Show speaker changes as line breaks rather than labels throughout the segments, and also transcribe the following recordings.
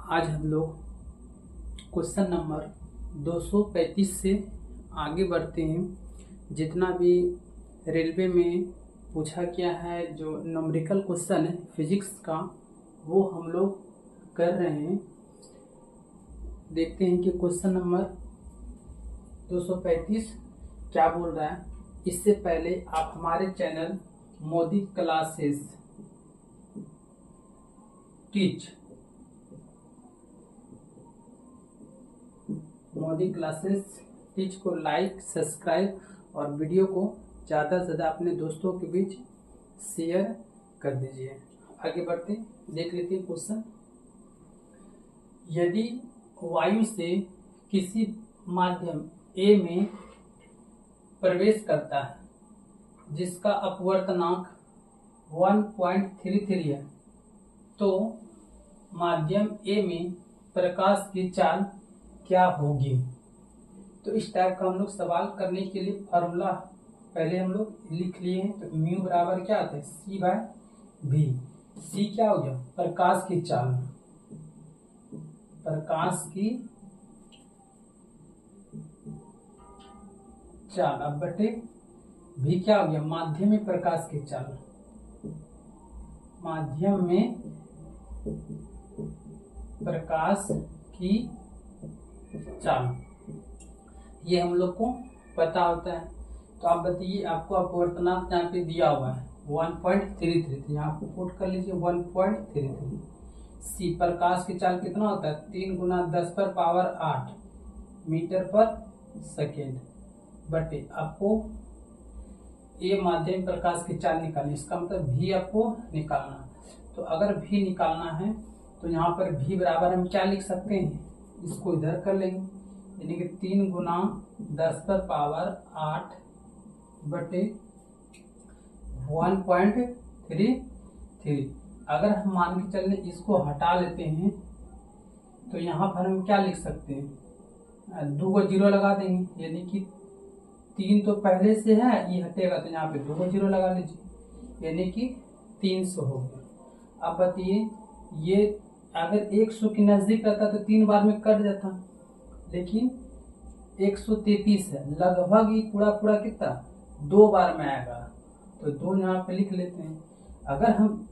आज हम लोग क्वेश्चन नंबर 235 से आगे बढ़ते हैं। जितना भी रेलवे में पूछा गया है जो न्यूमेरिकल क्वेश्चन है फिजिक्स का, वो हम लोग कर रहे हैं। देखते हैं कि क्वेश्चन नंबर 235 क्या बोल रहा है। इससे पहले आप हमारे चैनल मोदी क्लासेस टीच को लाइक, सब्सक्राइब और वीडियो को ज़्यादा से ज़्यादा अपने दोस्तों के बीच शेयर कर दीजिए। आगे बढ़ते देख लेते हैं क्वेश्चन। यदि वायु से किसी माध्यम A में प्रवेश करता है जिसका अपवर्तनांक 1.33 है, तो माध्यम A में प्रकाश की चाल क्या होगी। तो इस टाइप का हम लोग सवाल करने के लिए फॉर्मूला पहले हम लोग लिख लिए हैं। तो म्यू बराबर क्या आता है, C बाय V। C क्या हो गया, प्रकाश की चाल, अब बटे V क्या हो गया, माध्यम में प्रकाश की चाल, माध्यम में प्रकाश की चाल, ये हम लोग को पता होता है। तो आप बताइए, आपको अपवर्तनांक यहाँ पे दिया हुआ है 1.33, तो यहाँ पे पुट कर लीजिए 1.33। सी प्रकाश की चाल कितना होता है, 3 × 10⁸ मीटर पर सेकेंड, बटे आपको ए माध्यम प्रकाश की चाल निकालनी, इसका मतलब भी आपको निकालना। तो अगर भी निकालना है तो यहाँ पर भी बराबर हम क्या लिख सकते हैं, इसको इधर कर लेंगे, यानी कि 3 × 10⁸ बटे 1.33। अगर हम मान के चलने इसको हटा लेते हैं तो यहाँ पर हम क्या लिख सकते हैं, 2 को 0 लगा देंगे, यानी कि 3 तो पहले से है, ये हटेगा तो यहाँ पे 2 को 0 लगा लीजिए, यानी कि 300 हो गया। अब बताइए, ये अगर 100 के नजदीक रहता तो 3 बार में कट जाता, लेकिन 133 है, लगभग ही पूरा कितना 2 बार में आएगा, तो 2 यहाँ पे लिख लेते हैं। अगर हम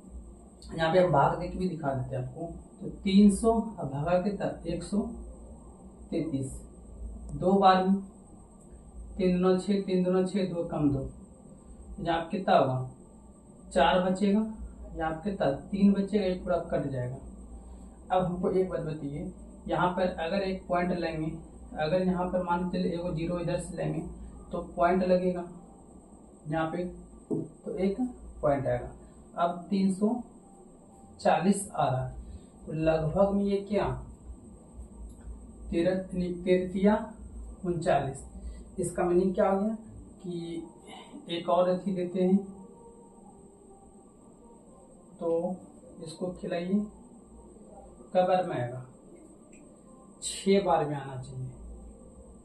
यहाँ पे भाग देके भी दिखा देते हैं आपको, तो 300 भागा कितना 133, 2 बार में 3 दूना 6, 3 दूना 6, 2 कम 2, यहाँ कितना होगा 4 बचेगा, यहाँ कितना 3 बचेगा, एक पूरा कट जाएगा। अब हमको एक बात बताइए, यहाँ पर अगर एक पॉइंट लेंगे, अगर यहाँ पर मान के चलिए एगो 0 इधर से लेंगे तो पॉइंट लगेगा यहाँ पे, तो एक पॉइंट आएगा। अब 340 आ रहा है, तो लगभग में ये क्या 39, इसका मीनिंग क्या हो गया कि एक और अथी देते हैं, तो इसको खिलाइए, कब बार में आएगा 6 बार में आना चाहिए,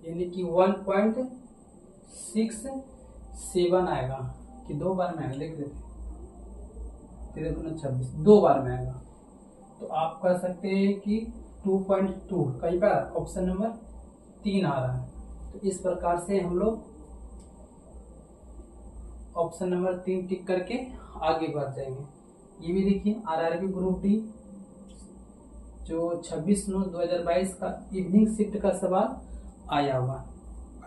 यानी कि 1.67 आएगा कि 2 बार में आएगा, देख लेते 13×26 2 बार में आएगा। तो आप कह सकते हैं कि 2.2 कई बार ऑप्शन नंबर 3 आ रहा है। तो इस प्रकार से हम लोग ऑप्शन नंबर 3 टिक करके आगे बढ़ जाएंगे। ये भी देखिए आरआरबी ग्रुप डी जो 26/9/2022 का इवनिंग शिफ्ट का सवाल आया हुआ।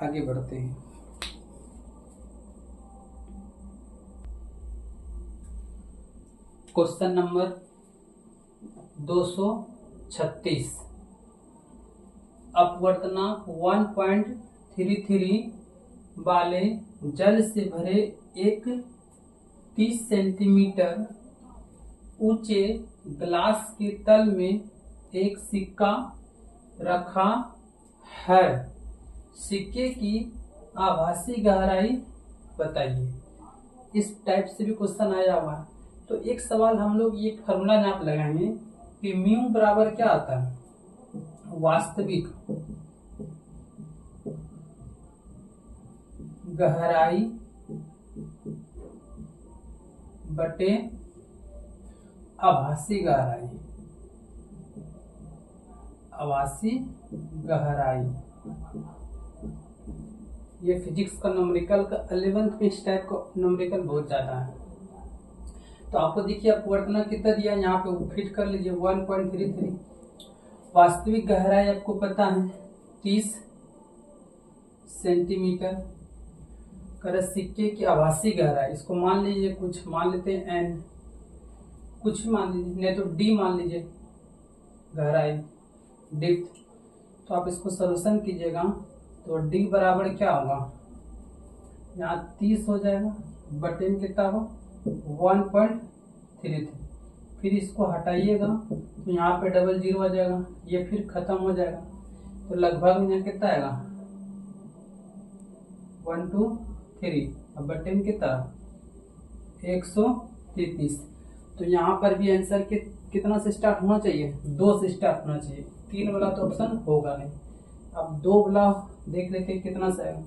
आगे बढ़ते हैं। क्वेश्चन नंबर 236, अपवर्तनांक 1.33 वाले जल से भरे एक 30 सेंटीमीटर ऊंचे ग्लास के तल में एक सिक्का रखा है, सिक्के की आभासी गहराई बताइए। इस टाइप से भी क्वेश्चन आया हुआ है। तो एक सवाल हम लोग ये फॉर्मूला यहाँ पे लगाएंगे कि म्यू बराबर क्या आता है, वास्तविक गहराई बटे आभासी गहराई। आभासी गहराई। ये फिजिक्स का न्यूमेरिकल का 11th में इस टाइप का न्यूमेरिकल बहुत ज्यादा है। तो आपको देखिए अपवर्तनांक कितना दिया, यहाँ पे फिट कर लीजिए 1.33। वास्तविक गहराई आपको पता है 30 सेंटीमीटर। कर सिक्के की आभासी गहराई, इसको मान लीजिए कुछ मान लेते हैं n, कुछ मान लीजिए, नहीं तो d मान लीजिए गहराई डेप्थ। तो आप इसको सॉल्यूशन कीजिएगा तो d बराबर क्या होगा, यहाँ 30 हो जाएगा, बटे में कितना होगा 1.33। फिर इसको हटाइएगा तो यहाँ पे डबल जीरो आ जाएगा, ये फिर खत्म हो जाएगा, तो लगभग यहाँ कितना आएगा 123, अब बटे में कितना 133। तो यहाँ पर भी आंसर कितना से स्टार्ट होना चाहिए, 2 से स्टार्ट होना चाहिए, 3 वाला तो ऑप्शन होगा नहीं। अब 2 वाला देख लेते हैं कितना से आएगा,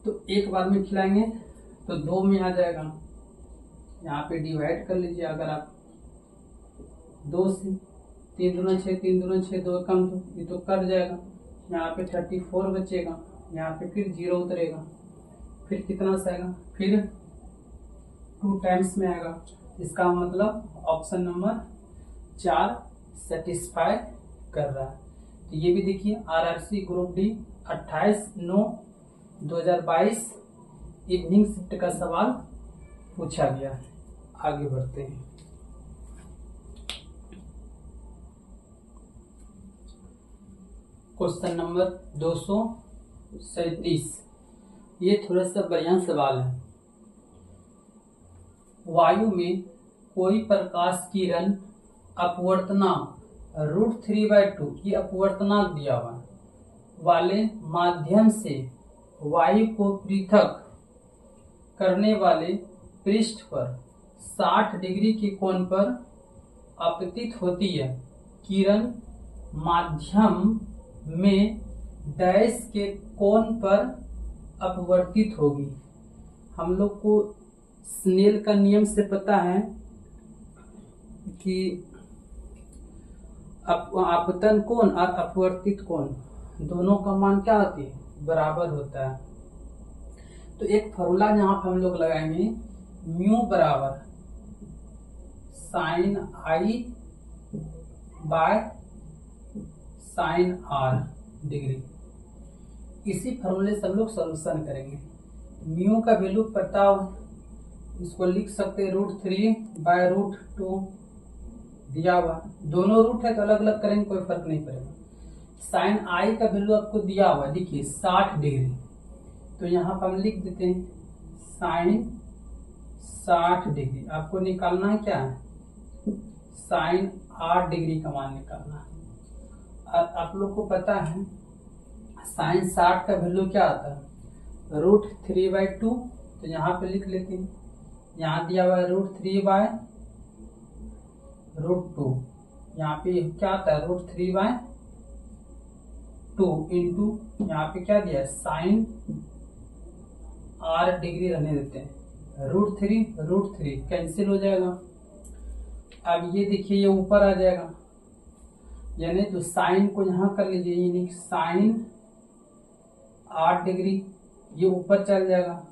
तो एक बार में खिलाएंगे तो 2 में आ जाएगा, यहाँ पे डिवाइड कर लीजिए। अगर आप 2 से 3 दूना 6, 3 दूना 6, 2 कम तो ये तो कट जाएगा, यहाँ पे 34 बचेगा, यहाँ पे फिर 0 उतरेगा, फिर कितना से आएगा, फिर 2 टाइम्स में आएगा। इसका मतलब ऑप्शन नंबर 4 सेटिस्फाई कर रहा है। तो ये भी देखिए RRC group D 28/9/2022 evening shift का सवाल पूछा गया है। आगे बढ़ते हैं। क्वेश्चन नंबर 237, ये थोड़ा सा बढ़िया सवाल है। वायु में कोई प्रकाश किरण अपवर्तनांक √3/2, ये अपवर्तनांक दिया हुआ वाले माध्यम से वायु को पृथक करने वाले पृष्ठ पर 60 डिग्री के कोण पर अपतित होती है। किरण माध्यम में डैश के कोण पर अपवर्तित होगी। हम लोग को स्नेल का नियम से पता है कि आपतन कोण और अपवर्तित कोण दोनों का मान क्या होती है, बराबर होता है। तो एक फॉर्मूला यहाँ पर हम लोग लगाएंगे, म्यू बराबर sine i by sine r degree. इसी फॉर्मूले से हम लोग सॉल्यूशन करेंगे। म्यू का वैल्यू पता हो, इसको लिख सकते हैं √3/√2 दिया हुआ, दोनों रूट है तो अलग अलग करेंगे, कोई फर्क नहीं पड़ेगा। साइन आई का वैल्यू आपको दिया हुआ, देखिए 60 डिग्री, तो यहाँ पर हम लिख देते हैं साइन 60 डिग्री। आपको निकालना है क्या है, साइन 8 डिग्री का मान निकालना है। और आप लोग को पता है साइन 60 का वैल्यू क्या आता है, √3/2, तो यहाँ पे लिख लेते हैं, यहाँ दिया हुआ है √3/√2, यहाँ पे क्या आता है √3/2 इंटू यहाँ पे क्या दिया है साइन 8 डिग्री रहने देते हैं, √3 कैंसिल हो जाएगा। अब ये देखिए ये ऊपर आ जाएगा, यानी तो साइन को यहाँ कर लीजिए, यानी साइन 8 डिग्री ये ऊपर चल जाएगा,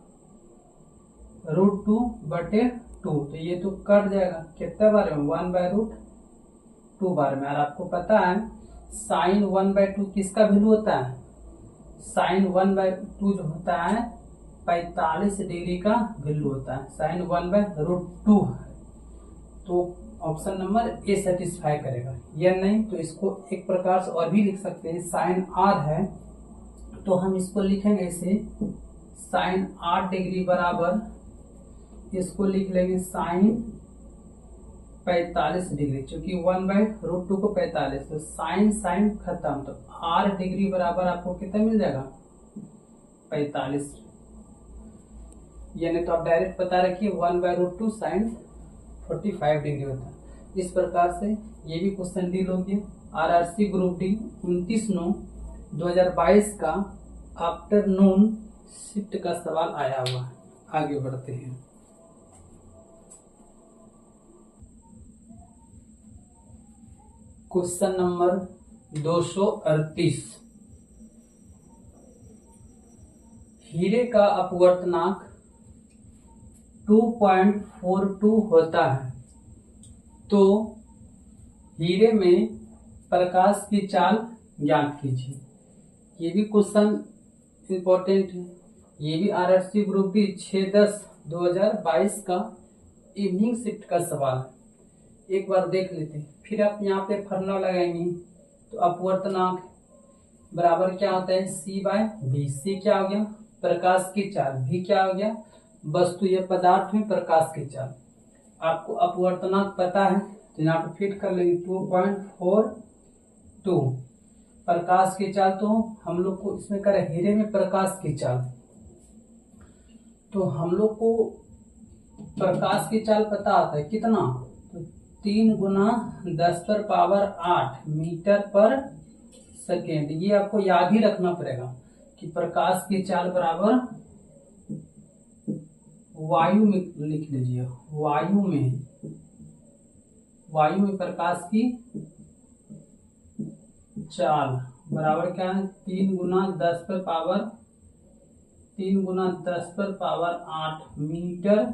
√2/2, तो ये तो कट जाएगा, कितने बार में 1/√2 बार में। और आपको पता है साइन 1/2 किसका वैल्यू होता है, साइन 1/2 जो होता है 45 डिग्री का वैल्यू होता है, साइन 1/√2 है। तो ऑप्शन नंबर ए सेटिस्फाई करेगा, या नहीं तो इसको एक प्रकार से और भी लिख सकते हैं, साइन आर है तो हम इसको लिखेंगे इसे साइन 8 डिग्री बराबर, इसको लिख लेंगे साइन 45 डिग्री, क्योंकि 1/√2 को 45, तो साइन खत्म, तो 8 डिग्री बराबर आपको कितना मिल जाएगा 45, यानी तो आप डायरेक्ट पता रखिए 1/√2 साइन 45 डिग्री होता है। इस प्रकार से ये भी क्वेश्चन डील हो गया। आरआरसी ग्रुप डी 29/9/2022 का आफ्टरनून शिफ्ट का सवाल आया हुआ है। आगे बढ़ते हैं। Question number 238। हीरे का अपवर्तनांक 2.42 होता है, तो हीरे में प्रकाश की चाल ज्ञात कीजिए। ये भी क्वेश्चन इंपॉर्टेंट है। ये भी आरआरसी ग्रुप डी 6/10/2022 का इवनिंग शिफ्ट का सवाल है। एक बार देख लेते हैं, फिर आप यहाँ पे फॉर्मूला लगाएंगे। तो अपवर्तनांक बराबर क्या होता है, C/V। C क्या हो गया, प्रकाश की चाल। V क्या हो गया, वस्तु या पदार्थ में प्रकाश की चाल। आपको अपवर्तनांक पता है तो यहाँ पे फिट कर लेंगे 2.42। प्रकाश की चाल तो हम लोग को इसमें करें हीरे में प्रकाश की चाल, तो हम लोग को प्रकाश की चाल पता आता है कितना, तो 3 × 10⁻8 मीटर पर सेकेंड। ये आपको याद ही रखना पड़ेगा कि प्रकाश की चाल बराबर वायु में लिख लीजिए। वायु में प्रकाश की चाल बराबर क्या है, 3 × 10⁻8 मीटर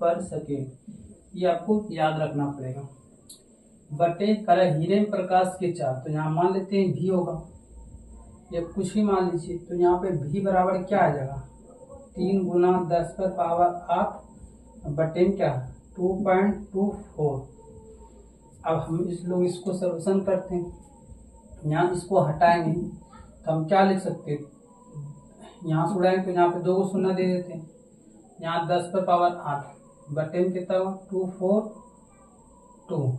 पर सेकेंड। ये आपको याद रखना पड़ेगा। बटे करे हीरे में प्रकाश की चाल, तो यहाँ मान लेते हैं V होगा, या कुछ भी मान लीजिए। तो यहाँ पे V बराबर क्या आ जाएगा, 3 × 10⁸ बटे क्या 2.24। अब हम इसको सॉल्यूशन करते हैं। यहाँ इसको हटाएंगे तो हम क्या लिख सकते हैं, यहाँ से उड़ाएंगे तो यहाँ पे 2 को शून्य दे देते हैं। यहाँ 10⁸ बटे में कितना हुआ 242,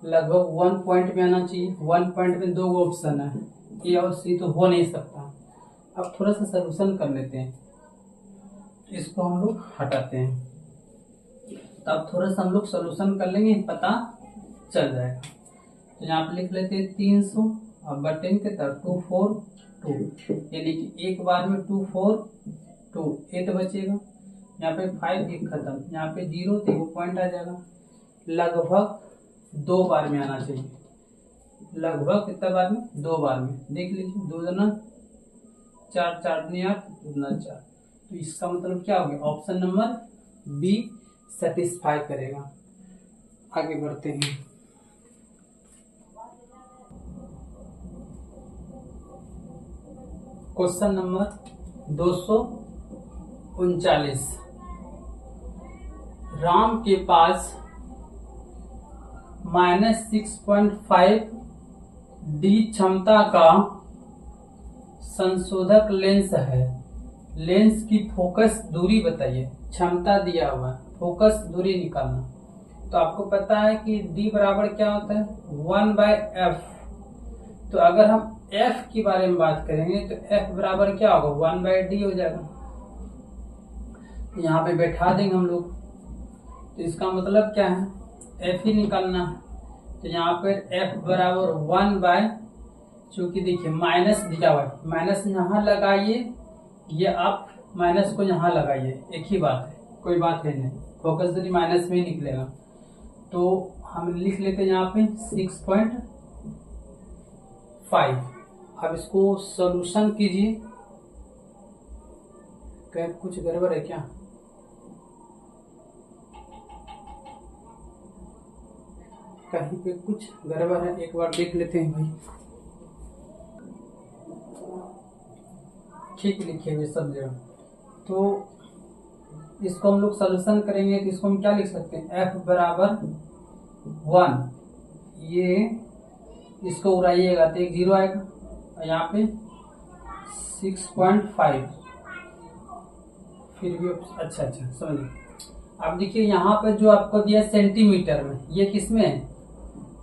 लगभग 1 पॉइंट में आना चाहिए। 1 पॉइंट में 2 ऑप्शन है, ए और सी, तो हो नहीं सकता। अब थोड़ा सा सॉल्यूशन कर लेते हैं, इसको हम लोग हटाते हैं। तब थोड़ा सा हम लोग सॉल्यूशन कर लेंगे, पता चल जाएगा। तो यहाँ पे लिख लेते हैं 300 और बटे में कितना 242, यानी कि एक बार में 242 8 बचेगा। यहाँ पे 5 एक खत्म, यहाँ पे 0 तो वो पॉइंट आ जाएगा। लगभग 2 बार में आना चाहिए, लगभग कितना बार में 2 बार में। देख लीजिए 2 दूना 4, 4 दूनी 8, 2 दूना 4। तो इसका मतलब क्या हो गया, ऑप्शन नंबर बी सेटिस्फाई करेगा। आगे बढ़ते हैं। Question number 239। राम के पास -6.5 D क्षमता का संशोधक लेंस है। लेंस की फोकस दूरी बताइए। क्षमता दिया हुआ है, फोकस दूरी निकालना। तो आपको पता है कि D बराबर क्या होता है 1/f। तो अगर हम f के बारे में बात करेंगे तो f बराबर क्या होगा 1/d हो जाएगा। यहाँ पे बैठा देंगे हम लोग, तो इसका मतलब क्या है f ही निकालना है। तो यहाँ पे f बराबर 1/, चूंकि देखिए माइनस दिया हुआ है, माइनस यहाँ लगाइए, ये आप माइनस को यहाँ लगाइए, एक ही बात है, कोई बात है नहीं, फोकस दूरी माइनस में ही निकलेगा। तो हम लिख लेते हैं यहाँ पे 6.5। अब इसको सॉल्यूशन कीजिए। क्या कुछ गड़बड़ है क्या, कहीं पे कुछ गड़बड़ है, एक बार देख लेते हैं भाई। ठीक लिखे हुए सब जगह। तो इसको हम लोग सॉल्यूशन करेंगे तो इसको हम क्या लिख सकते हैं, f बराबर 1। ये इसको उड़ाइएगा तो एक 0 आएगा, और यहाँ पे 6.5 फिर भी अच्छा समझिए। अब देखिए यहाँ पे जो आपको दिया सेंटीमीटर में, ये किस में है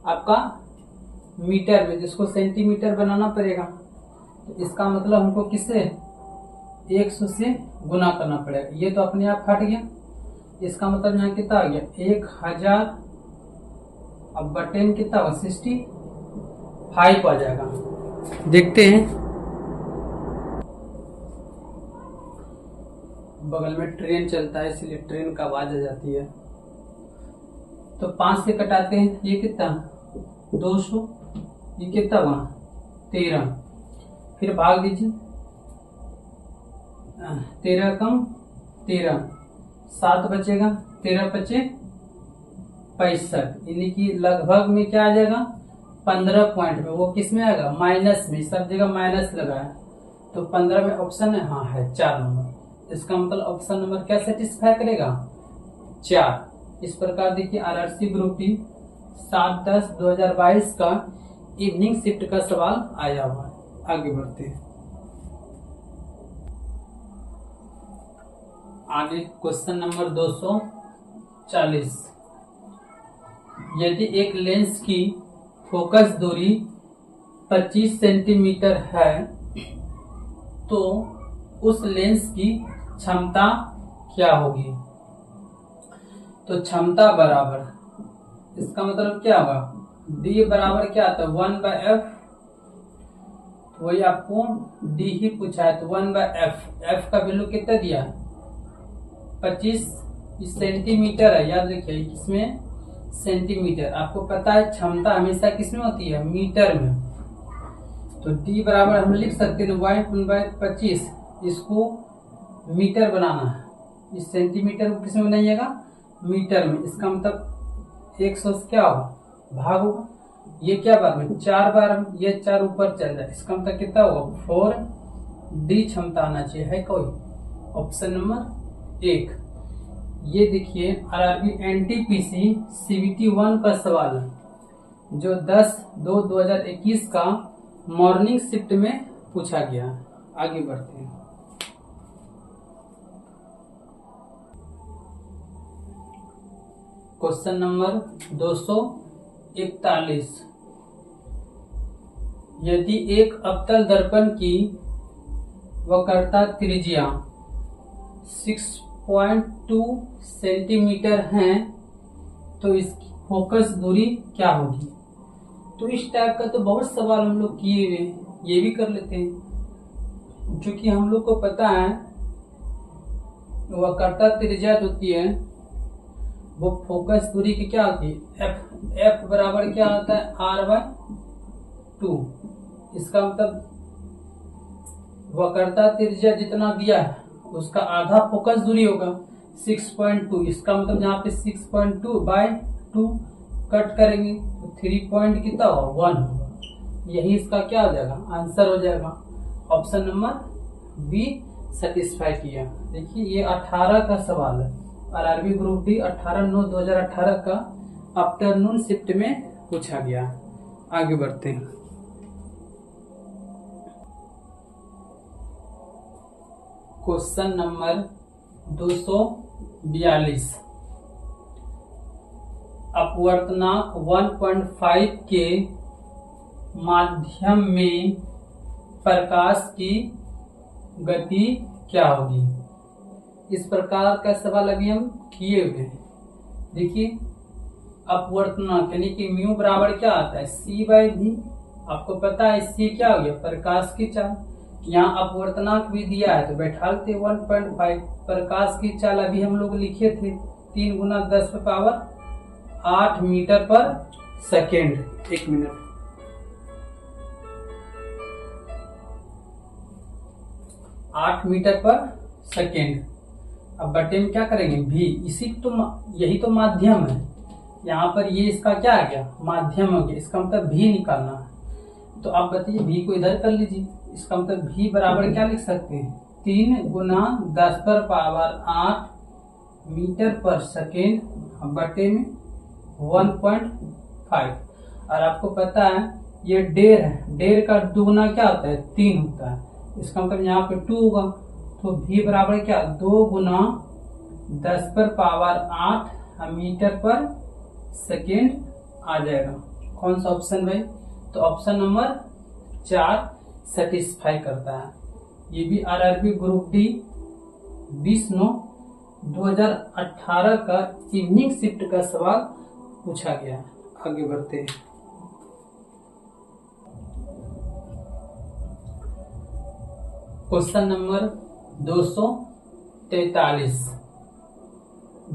आपका मीटर में, जिसको सेंटीमीटर बनाना पड़ेगा। तो इसका मतलब हमको किससे 100 से गुना करना पड़ेगा। ये तो अपने आप हट गया, इसका मतलब यहाँ कितना आ गया 1000। अब बटे में कितना होगा 65 आ जाएगा। देखते हैं, बगल में ट्रेन चलता है इसलिए ट्रेन का आवाज आ जाती है। तो 5 से कटाते हैं, ये कितना 200, ये कितना हुआ 13, फिर भाग दीजिए 13 कम 13, 7 बचेगा, 13 बचे 65, यानी कि लगभग में क्या आ जाएगा 15 पॉइंट में। वो किस में आएगा माइनस में, सब जगह माइनस लगा है तो 15 में ऑप्शन है, हाँ है 4 नंबर। इसका मतलब ऑप्शन नंबर क्या सेटिस्फाई करेगा 4। इस प्रकार देखिए आरआरसी ग्रुप डी 7/10/2022 का इवनिंग शिफ्ट का सवाल आया हुआ है। आगे बढ़ते हैं। आगे क्वेश्चन नंबर 240, यदि एक लेंस की फोकस दूरी 25 सेंटीमीटर है तो उस लेंस की क्षमता क्या होगी। तो क्षमता बराबर, इसका मतलब क्या होगा D बराबर क्या आता है 1/f, वही आपको D ही पूछा है तो 1/f, f का वैल्यू कितना दिया 25 सेंटीमीटर है, याद रखिए इसमें सेंटीमीटर। आपको पता है क्षमता हमेशा किसमें होती है मीटर में, तो D बराबर हम लिख सकते हैं 1/25, इसको मीटर बनाना है, इस सेंटीमीटर को किसमें बनाइएगा मीटर में। इसका मतलब 100 से क्या होगा भाग होगा, ये क्या बार में 4 बार, ये 4 ऊपर चल जाए, इसका मतलब कितना होगा 4D क्षमता आना चाहिए। है कोई ऑप्शन नंबर 1। ये देखिए आरआरबी एनटीपीसी सीबीटी 1 का सवाल है जो 10/2/2021 का मॉर्निंग शिफ्ट में पूछा गया। आगे बढ़ते हैं। क्वेश्चन नंबर 241, यदि एक अवतल दर्पण की वक्रता त्रिज्या 6.2 सेंटीमीटर है तो इसकी फोकस दूरी क्या होगी। तो इस टाइप का तो बहुत सवाल हम लोग किए हुए, ये भी कर लेते हैं। क्योंकि हम लोग को पता है वक्रता त्रिज्या जो होती है वो फोकस दूरी की क्या होती है f बराबर क्या होता है r/2। इसका मतलब वक्रता त्रिज्या जितना दिया है उसका आधा फोकस दूरी होगा 6.2। इसका मतलब यहाँ पे 6.2/2 कट करेंगे तो 3 पॉइंट कितना होगा 1 होगा। यही इसका क्या हो जाएगा आंसर हो जाएगा। ऑप्शन नंबर बी सेटिस्फाई किया। देखिए ये 18 का सवाल है, आरआरबी ग्रुप डी 18/9/2018 का आफ्टरनून शिफ्ट में पूछा गया। आगे बढ़ते हैं। क्वेश्चन नंबर 242, अपवर्तनांक 1.5 के माध्यम में प्रकाश की गति क्या होगी। इस प्रकार का सवाल अभी हम किए हुए हैं। देखिए अपवर्तनांक यानी कि म्यू बराबर क्या आता है c/v। आपको पता है c क्या हो गया प्रकाश की चाल, यहाँ अपवर्तनांक भी दिया है तो बैठालते 1.5। प्रकाश की चाल अभी हम लोग लिखे थे 3 × 10⁸ मीटर पर सेकेंड। 1 मिनट, आठ मीटर पर सेकेंड। अब बटे में क्या करेंगे भी, इसी तो यही तो माध्यम है। यहाँ पर ये इसका क्या आ गया माध्यम हो गया, इसका मतलब भी निकालना है। तो आप बताइए भी को इधर कर लीजिए, इसका मतलब भी बराबर क्या लिख सकते हैं 3 × 10⁸ मीटर पर सेकेंड बटे में 1.5। और आपको पता है ये डेढ़ है, डेढ़ का दुगुना क्या होता है 3 होता है। इसका मतलब यहाँ पे 2 होगा तो भी बराबर क्या 2 × 10⁸ मीटर पर सेकेंड आ जाएगा। कौन सा ऑप्शन भाई, तो ऑप्शन नंबर 4 सेटिस्फाई करता है। ये भी आरआरबी ग्रुप डी 20/9/2018 का इवनिंग शिफ्ट का सवाल पूछा गया। आगे बढ़ते हैं। क्वेश्चन नंबर 243,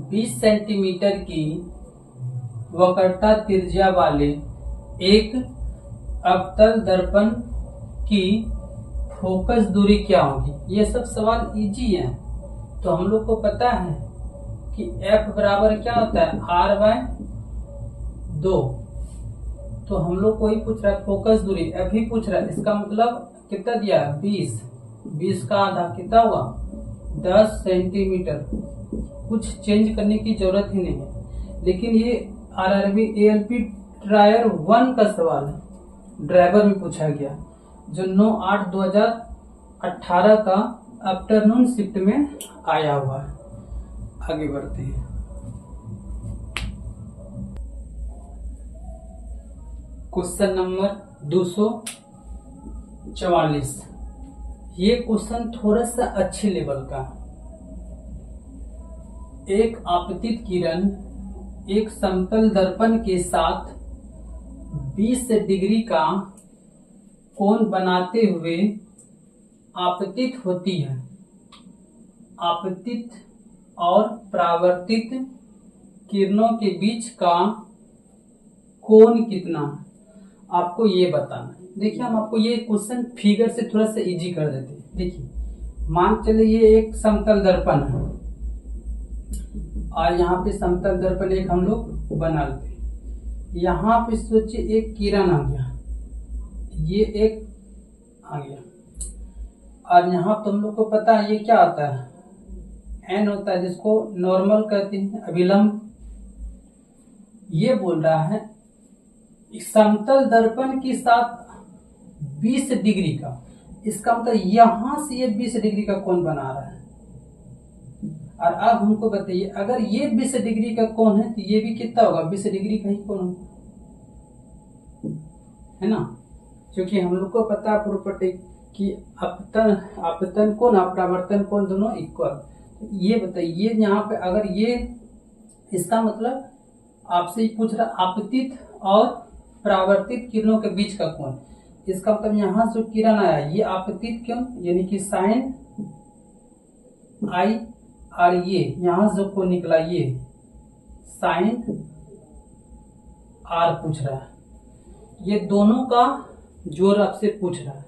20 सेंटीमीटर की वक्रता त्रिज्या वाले एक अवतल दर्पण की फोकस दूरी क्या होगी। ये सब सवाल इजी है। तो हम लोग को पता है कि F बराबर क्या होता है, R/2। तो हम लोग को ही पूछ रहा है फोकस दूरी, F ही पूछ रहा है। इसका मतलब कितना दिया है, 20। 20 का आधा कितना हुआ, 10 सेंटीमीटर। कुछ चेंज करने की जरूरत ही नहीं है। लेकिन ये RRB ALP टायर 1 का सवाल है, ड्राइवर में पूछा गया, जो 9/8/2018 का आफ्टरनून शिफ्ट में आया हुआ है। आगे बढ़ते हैं। Question number 244। ये क्वेश्चन थोड़ा सा अच्छे लेवल का। एक आपतित किरण एक समतल दर्पण के साथ 20 डिग्री का कोण बनाते हुए आपतित होती है। आपतित और परावर्तित किरणों के बीच का कोण कितना है, आपको ये बताना है। देखिए, हम आपको ये क्वेश्चन फिगर से थोड़ा सा इजी कर देते हैं। देखिए, मान चले ये एक समतल दर्पण है और यहाँ पे समतल दर्पण एक हम लोग बना लेते हैं। यहाँ पे सोचिए एक किरण आ गया, ये एक आ गया, और यहाँ तो हम लोग को पता है ये क्या होता है, एन होता है, जिसको नॉर्मल कहते हैं, अभिलंब। ये बोल रहा है समतल दर्पण के साथ 20 डिग्री का, इसका मतलब यहां से ये 20 डिग्री का कोण बना रहा है। और अब हमको बताइए, अगर ये 20 डिग्री का कोण है तो ये भी कितना होगा, 20 डिग्री का ही कोण होगा, है ना। क्योंकि हम लोग को पता है प्रॉपर्टी कि अपतन कोण और परावर्तन कोण दोनों इक्वल। ये बताइए यहाँ पे, अगर ये, इसका मतलब आपसे ही पूछ रहा आपतित और परावर्तित किरणों के बीच का कोण। इसका मतलब यहाँ जो किरण आया ये आपतित किरण, यानी कि साइन आई, और ये यहाँ जो कोण निकला ये साइन आर पूछ रहा है। ये दोनों का जोड़ आपसे पूछ रहा है।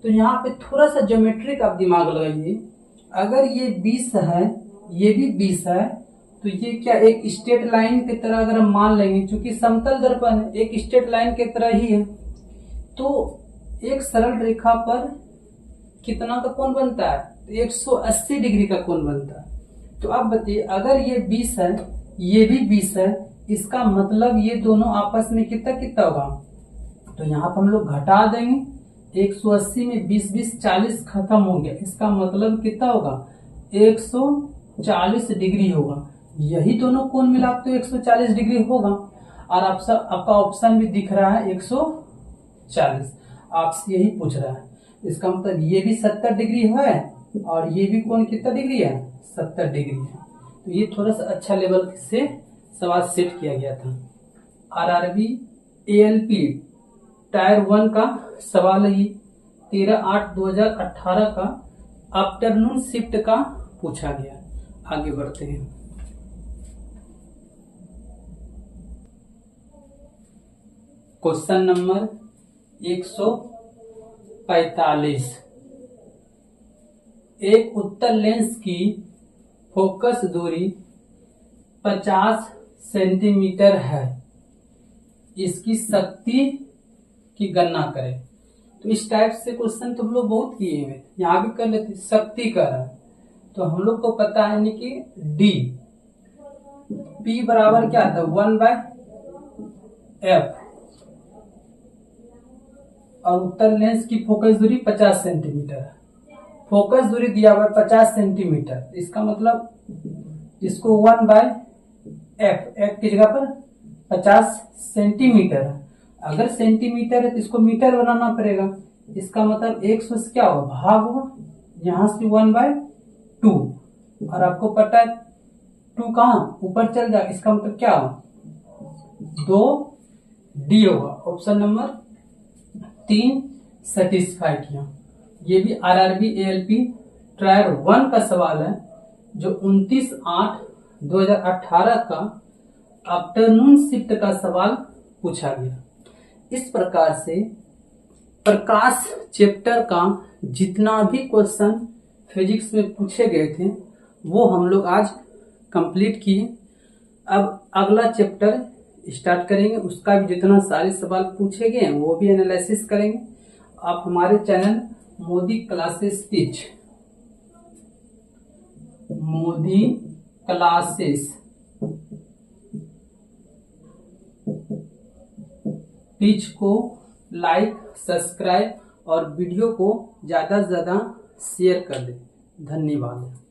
तो यहाँ पे थोड़ा सा ज्योमेट्रिक आप दिमाग लगाइए। अगर ये 20 है, ये भी 20 है, तो ये क्या एक स्ट्रेट लाइन की तरह अगर हम मान लेंगे, क्योंकि समतल दर्पण है, एक स्ट्रेट लाइन की तरह ही है, तो एक सरल रेखा पर कितना का कोण बनता है, तो 180 डिग्री का कोण बनता है। तो अब बताइए, अगर ये 20 है, ये भी 20 है, इसका मतलब ये दोनों आपस में कितना कितना होगा, तो यहाँ पर हम लोग घटा देंगे। 180 में 20 40 खत्म हो गया, इसका मतलब कितना होगा, 140 डिग्री होगा। यही दोनों कोण मिला तो 140 डिग्री होगा। और आपका ऑप्शन भी दिख रहा है 140, आपसे यही पूछ रहा है। इसका मतलब ये भी 70 डिग्री है और ये भी कोण कितना डिग्री है, 70 डिग्री है। तो ये थोड़ा सा अच्छा लेवल से सवाल सेट किया गया था। RRB ALP टायर 1 का सवाल है, 13/8/2018 का आफ्टरनून शिफ्ट का पूछा गया। आगे बढ़ते हैं। Question number 145। एक उत्तल लेंस की फोकस दूरी 50 सेंटीमीटर है, इसकी शक्ति की गणना करें। तो इस टाइप से क्वेश्चन तो हम लोग बहुत किए हैं, यहाँ भी कर लेते। शक्ति का है तो हम लोग को पता है नहीं कि D P बराबर क्या था, 1/F, और उत्तल लेंस की फोकस दूरी 50 सेंटीमीटर है। फोकस दूरी दिया हुआ है 50 सेंटीमीटर, इसका मतलब इसको 1/F, F की जगह पर 50 सेंटीमीटर है। अगर सेंटीमीटर है तो इसको मीटर बनाना पड़ेगा। इसका मतलब 100 से क्या होगा, भाग होगा, यहां से 1/2, और आपको पता है 2 कहाँ ऊपर चल जाए, इसका मतलब क्या होगा, 2D होगा। ऑप्शन नंबर 3 सेटिस्फाई किया। ये भी RRB ALP टायर 1 का सवाल है, जो 29/8/2018 का आफ्टरनून शिफ्ट का सवाल पूछा गया। इस प्रकार से प्रकाश चैप्टर का जितना भी क्वेश्चन फिजिक्स में पूछे गए थे वो हम लोग आज कंप्लीट किए। अब अगला चैप्टर स्टार्ट करेंगे, उसका भी जितना सारे सवाल पूछे गए हैं वो भी एनालिसिस करेंगे। आप हमारे चैनल मोदी क्लासेस टीच को लाइक, सब्सक्राइब और वीडियो को ज्यादा से ज्यादा शेयर कर दें। धन्यवाद।